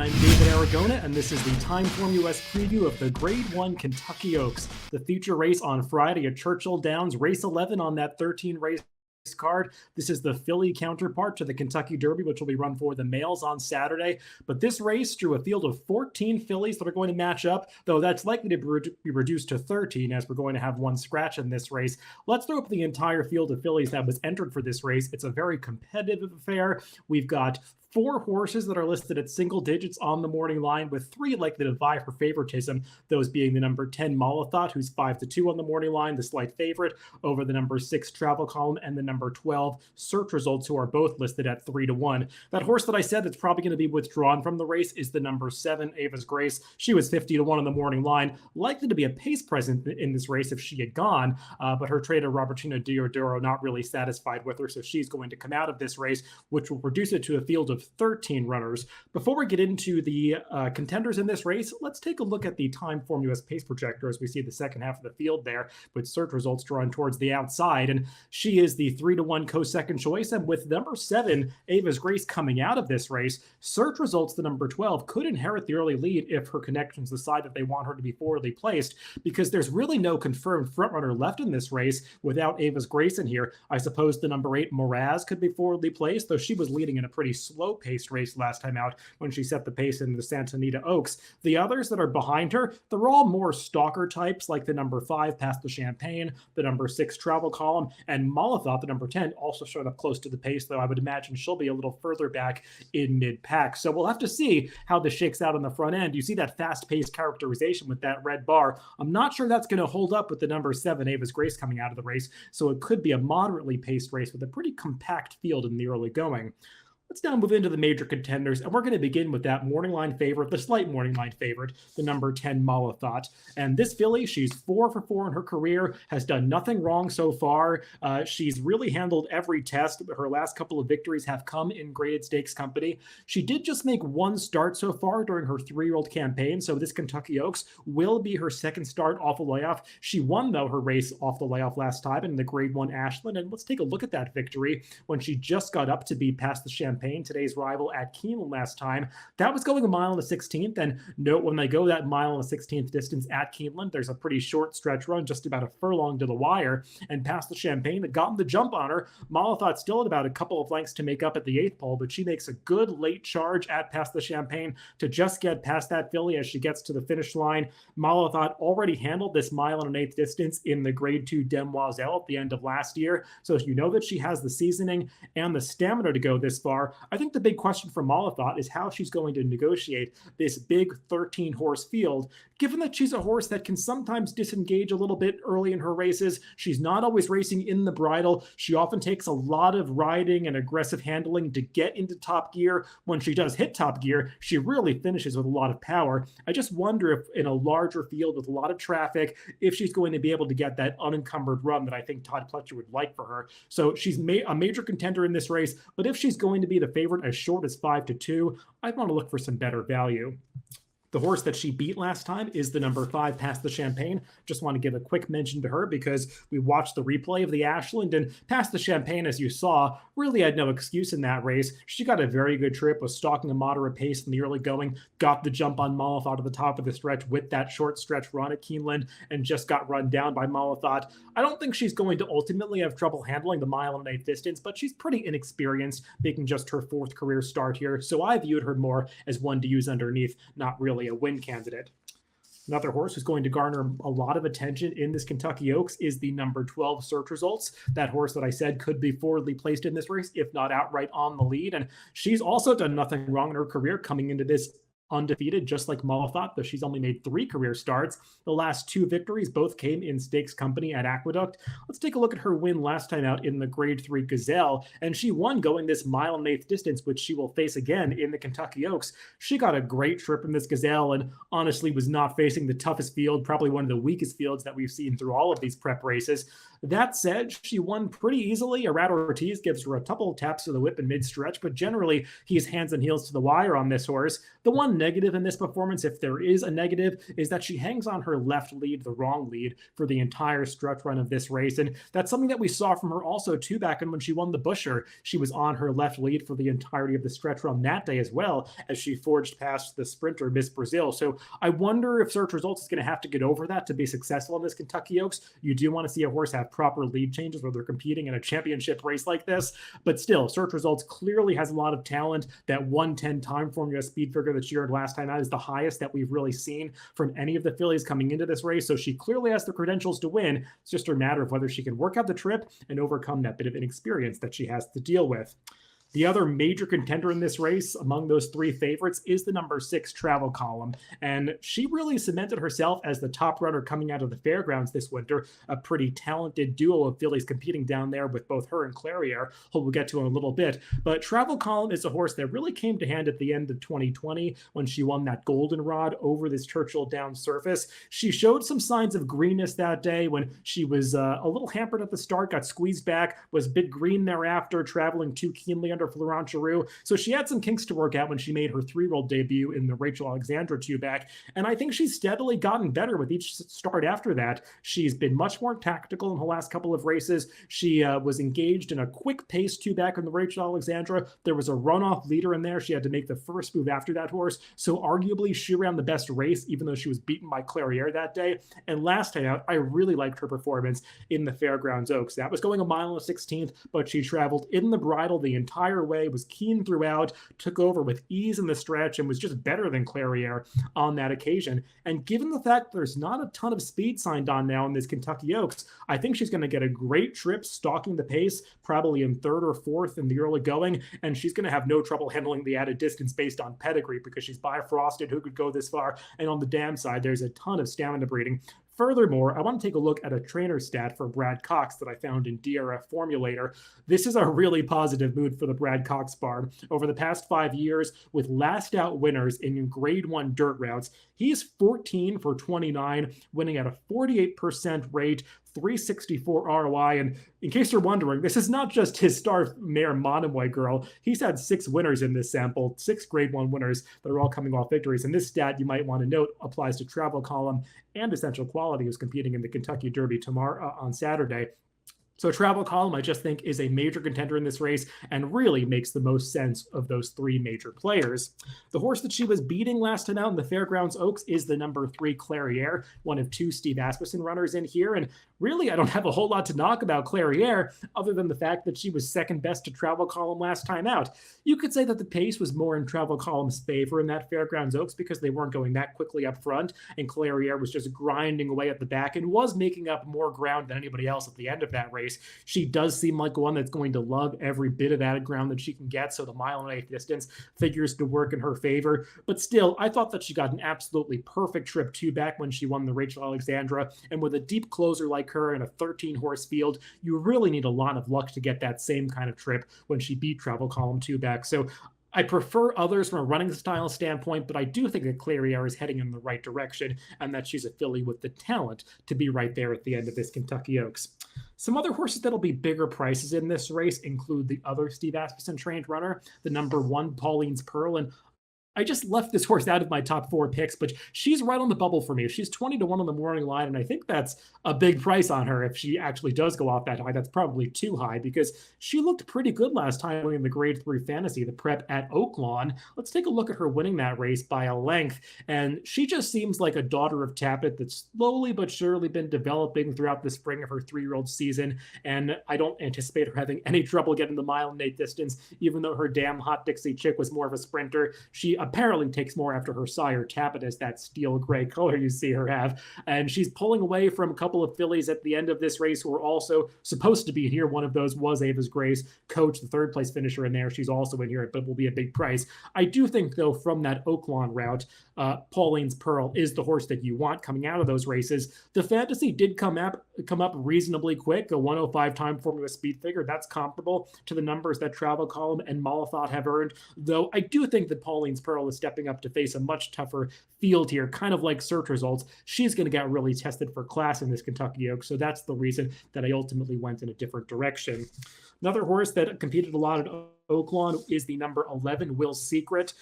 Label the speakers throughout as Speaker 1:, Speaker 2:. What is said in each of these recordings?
Speaker 1: I'm David Aragona, and this is the TimeformUS preview of the Grade 1 Kentucky Oaks, the feature race on Friday at Churchill Downs, race 11 on that 13-race card. This is the Philly counterpart to the Kentucky Derby, which will be run for the males on Saturday. But this race drew a field of 14 fillies that are going to match up, though that's likely to be reduced to 13 as we're going to have one scratch in this race. Let's throw up the entire field of fillies that was entered for this race. It's a very competitive affair. We've got 4 horses that are listed at single digits on the morning line, with 3 likely to vie for favoritism, those being the number 10 Malathot, who's 5-2 on the morning line, the slight favorite, over the number 6 Travel Column, and the number 12 Search Results, who are both listed at 3-1. That horse that I said that's probably going to be withdrawn from the race is the number 7 Ava's Grace. She was 50-1 on the morning line, likely to be a pace present in this race if she had gone, but her trainer Robertina Diodoro not really satisfied with her, so she's going to come out of this race, which will reduce it to a field of 13 runners. Before we get into the contenders in this race, let's take a look at the TimeformUS pace projector as we see the second half of the field there, with Search Results drawn towards the outside, and she is the 3-1 co-second choice. And with number 7 Ava's Grace coming out of this race, Search Results, the number 12, could inherit the early lead if her connections decide that they want her to be forwardly placed, because there's really no confirmed frontrunner left in this race without Ava's Grace in here. I suppose the number 8 Moraz could be forwardly placed, though she was leading in a pretty slow paced race last time out when she set the pace in the Santa Anita Oaks. The others that are behind her, they're all more stalker types, like the number 5 Past the Champagne, the number 6 Travel Column, and Malathot, the number 10, also showed up close to the pace, though I would imagine she'll be a little further back in mid-pack. So we'll have to see how this shakes out on the front end. You see that fast-paced characterization with that red bar. I'm not sure that's going to hold up with the number 7 Ava's Grace coming out of the race, so it could be a moderately paced race with a pretty compact field in the early going. Let's now move into the major contenders, and we're going to begin with that morning line favorite, the slight morning line favorite, the number 10 Malathot. And this filly, she's 4 for 4 in her career, has done nothing wrong so far. She's really handled every test. Her last couple of victories have come in graded stakes company. She did just make one start so far during her 3-year-old campaign, so this Kentucky Oaks will be her second start off the layoff. She won, though, her race off the layoff last time in the Grade 1 Ashland, and let's take a look at that victory when she just got up to be Past the Champagne, today's rival at Keeneland last time. That was going a mile and a 16th, and note when they go that mile and a 16th distance at Keeneland, there's a pretty short stretch run, just about a furlong to the wire, and Past the Champagne had gotten the jump on her. Malathot still had about a couple of lengths to make up at the 8th pole, but she makes a good late charge at Past the Champagne to just get past that filly as she gets to the finish line. Malathot already handled this mile and an 1/8 distance in the Grade 2 Demoiselle at the end of last year, so you know that she has the seasoning and the stamina to go this far. I think the big question for Malathot is how she's going to negotiate this big 13-horse field, given that she's a horse that can sometimes disengage a little bit early in her races. She's not always racing in the bridle. She often takes a lot of riding and aggressive handling to get into top gear. When she does hit top gear, she really finishes with a lot of power. I just wonder if in a larger field with a lot of traffic, if she's going to be able to get that unencumbered run that I think Todd Pletcher would like for her. So she's a major contender in this race, but if she's going to be the favorite as short as 5-2, I'd want to look for some better value. The horse that she beat last time is the number 5 Past the Champagne. Just want to give a quick mention to her because we watched the replay of the Ashland, and Past the Champagne, as you saw, really had no excuse in that race. She got a very good trip, was stalking a moderate pace in the early going, got the jump on Malathot at the top of the stretch with that short stretch run at Keeneland, and just got run down by Malathot. I don't think she's going to ultimately have trouble handling the mile and 1/8 distance, but she's pretty inexperienced, making just her 4th career start here. So I viewed her more as one to use underneath, not really a win candidate. Another horse who's going to garner a lot of attention in this Kentucky Oaks is the number 12 Search Results. That horse that I said could be forwardly placed in this race, if not outright on the lead. And she's also done nothing wrong in her career coming into this undefeated, just like Malathot, though she's only made 3 career starts. The last 2 victories both came in stakes company at Aqueduct. Let's take a look at her win last time out in the Grade 3 Gazelle, and she won going this mile and 1/8 distance, which she will face again in the Kentucky Oaks. She got a great trip in this Gazelle and honestly was not facing the toughest field, probably one of the weakest fields that we've seen through all of these prep races. That said, she won pretty easily. Arad Ortiz gives her a couple of taps to the whip in mid-stretch, but generally he's hands and heels to the wire on this horse. The one negative in this performance, if there is a negative, is that she hangs on her left lead, the wrong lead, for the entire stretch run of this race. And that's something that we saw from her also too back when she won the Busher. She was on her left lead for the entirety of the stretch run that day as well, as she forged past the sprinter Miss Brazil. So I wonder if Search Results is going to have to get over that to be successful in this Kentucky Oaks. You do want to see a horse have proper lead changes where they're competing in a championship race like this, but still, Search Results clearly has a lot of talent. That 110 TimeformUS speed figure that she earned last time out is the highest that we've really seen from any of the fillies coming into this race, so she clearly has the credentials to win. It's just a matter of whether she can work out the trip and overcome that bit of inexperience that she has to deal with. The other major contender in this race among those three favorites is the number 6 Travel Column, and she really cemented herself as the top runner coming out of the fairgrounds this winter. A pretty talented duo of fillies competing down there with both her and Clairiere, who we'll get to in a little bit. But Travel Column is a horse that really came to hand at the end of 2020 when she won that goldenrod over this Churchill Downs surface. She showed some signs of greenness that day when she was a little hampered at the start, got squeezed back, was a bit green thereafter, traveling too keenly under Florent Giroux. So she had some kinks to work out when she made her 3-year-old debut in the Rachel Alexandra two-back, and I think she's steadily gotten better with each start after that. She's been much more tactical in the last couple of races. She was engaged in a quick pace two-back in the Rachel Alexandra. There was a runoff leader in there. She had to make the first move after that horse, so arguably she ran the best race, even though she was beaten by Clairiere that day. And last time out, I really liked her performance in the Fairgrounds Oaks. That was going a mile and a 16th, but she traveled in the bridle the entire way, was keen throughout, took over with ease in the stretch, and was just better than Clairiere on that occasion. And given the fact there's not a ton of speed signed on now in this Kentucky Oaks, I think she's going to get a great trip stalking the pace, probably in 3rd or 4th in the early going, and she's going to have no trouble handling the added distance based on pedigree because she's Bifrosted, who could go this far, and on the dam side, there's a ton of stamina breeding. Furthermore, I want to take a look at a trainer stat for Brad Cox that I found in DRF Formulator. This is a really positive mood for the Brad Cox barn. Over the past 5 years, with last out winners in Grade 1 dirt routes, he's 14 for 29, winning at a 48% rate, 364 ROI. And in case you're wondering, this is not just his star mare Monomoy Girl. He's had 6 winners in this sample, 6 Grade 1 winners that are all coming off victories. And this stat, you might want to note, applies to Travel Column and Essential Quality, who's competing in the Kentucky Derby tomorrow on Saturday. So Travel Column, I just think, is a major contender in this race and really makes the most sense of those 3 major players. The horse that she was beating last time out in the Fairgrounds Oaks is the number 3 Clairiere, one of 2 Steve Asmussen runners in here. And really, I don't have a whole lot to knock about Clairiere other than the fact that she was second best to Travel Column last time out. You could say that the pace was more in Travel Column's favor in that Fairgrounds Oaks because they weren't going that quickly up front, and Clairiere was just grinding away at the back and was making up more ground than anybody else at the end of that race. She does seem like one that's going to love every bit of added ground that she can get, so the 1.8 distance figures to work in her favor. But still, I thought that she got an absolutely perfect trip two-back when she won the Rachel Alexandra, and with a deep closer like her in a 13-horse field, you really need a lot of luck to get that same kind of trip when she beat Travel Column two-back. So I prefer others from a running style standpoint, but I do think that Clairiere is heading in the right direction and that she's a filly with the talent to be right there at the end of this Kentucky Oaks. Some other horses that'll be bigger prices in this race include the other Steve Asmussen trained runner, the number 1 Paulines Pearl, and I just left this horse out of my top 4 picks, but she's right on the bubble for me. She's 20-1 on the morning line, and I think that's a big price on her. If she actually does go off that high, that's probably too high because she looked pretty good last time winning the Grade 3 Fantasy, the prep at Oaklawn. Let's take a look at her winning that race by a length, and she just seems like a daughter of Tapit that's slowly but surely been developing throughout the spring of her 3-year-old season, and I don't anticipate her having any trouble getting the 1.8 distance, even though her damn Hot Dixie chick was more of a sprinter. She apparently takes more after her sire Tapit as that steel gray color you see her have, and she's pulling away from a couple of fillies at the end of this race who are also supposed to be here. One of those was Ava's Grace, Coach, the 3rd place finisher in there. She's also in here, but will be a big price. I do think, though, from that Oaklawn route, Paulines Pearl is the horse that you want coming out of those races. The Fantasy did come up reasonably quick, a 105 TimeformUS speed figure. That's comparable to the numbers that Travel Column and Malathot have earned, though I do think that Paulines Pearl is stepping up to face a much tougher field here, kind of like Search Results. She's going to get really tested for class in this Kentucky Oaks, so that's the reason that I ultimately went in a different direction. Another horse that competed a lot at Oaklawn is the number 11 Will Secret.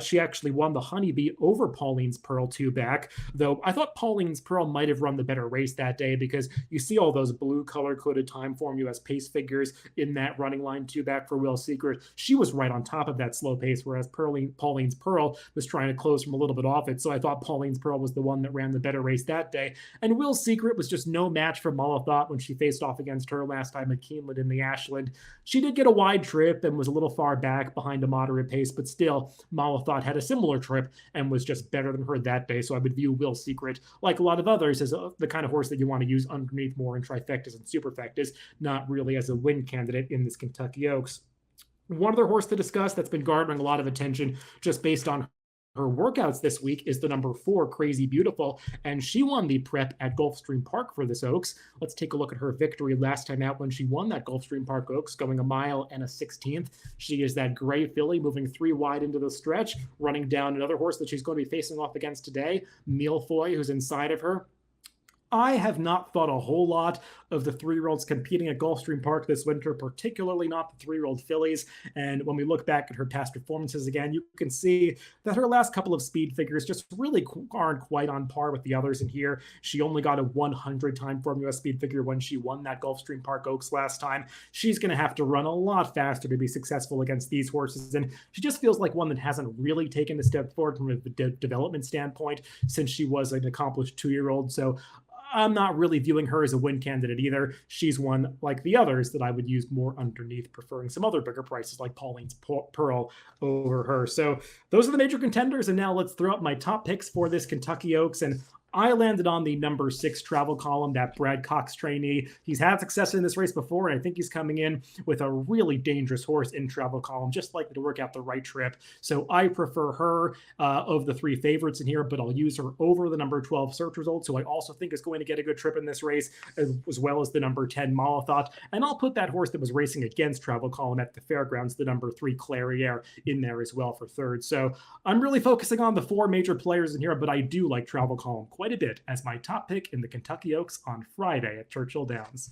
Speaker 1: She actually won the Honeybee over Paulines Pearl 2-back, though I thought Paulines Pearl might have run the better race that day because you see all those blue color-coded TimeformUS pace figures in that running line 2-back for Will Secret. She was right on top of that slow pace, whereas Paulines Pearl was trying to close from a little bit off it, so I thought Paulines Pearl was the one that ran the better race that day. And Will Secret was just no match for Malathot when she faced off against her last time at Keeneland in the Ashland. She did get a wide trip and was a little far back behind a moderate pace, but still, Malathot had a similar trip and was just better than her that day. So I would view Will Secret, like a lot of others, as the kind of horse that you want to use underneath more in trifectas and superfectas, not really as a win candidate in this Kentucky Oaks. One other horse to discuss that's been garnering a lot of attention just based on her workouts this week is the number 4, Crazy Beautiful, and she won the prep at Gulfstream Park for this Oaks. Let's take a look at her victory last time out when she won that Gulfstream Park Oaks, going a mile and a 16th. She is that gray filly moving 3 wide into the stretch, running down another horse that she's going to be facing off against today, Millefeuille, who's inside of her. I have not thought a whole lot of the 3-year-olds competing at Gulfstream Park this winter, particularly not the 3-year-old fillies. And when we look back at her past performances again, you can see that her last couple of speed figures just really aren't quite on par with the others in here. She only got a 100 TimeformUS speed figure when she won that Gulfstream Park Oaks last time. She's going to have to run a lot faster to be successful against these horses. And she just feels like one that hasn't really taken a step forward from a development standpoint since she was an accomplished 2-year-old. So I'm not really viewing her as a win candidate either. She's one like the others that I would use more underneath, preferring some other bigger prices like Paulines Pearl over her. So those are the major contenders. And now let's throw up my top picks for this Kentucky Oaks. And I landed on the number 6 Travel Column, that Brad Cox trainee. He's had success in this race before, and I think he's coming in with a really dangerous horse in Travel Column, just likely to work out the right trip. So I prefer her of the 3 favorites in here, but I'll use her over the number 12 Search Results, who I also think is going to get a good trip in this race, as well as the number 10 Malathot. And I'll put that horse that was racing against Travel Column at the fairgrounds, the number 3 Clairiere, in there as well for third. So I'm really focusing on the 4 major players in here, but I do like Travel Column quite a bit as my top pick in the Kentucky Oaks on Friday at Churchill Downs.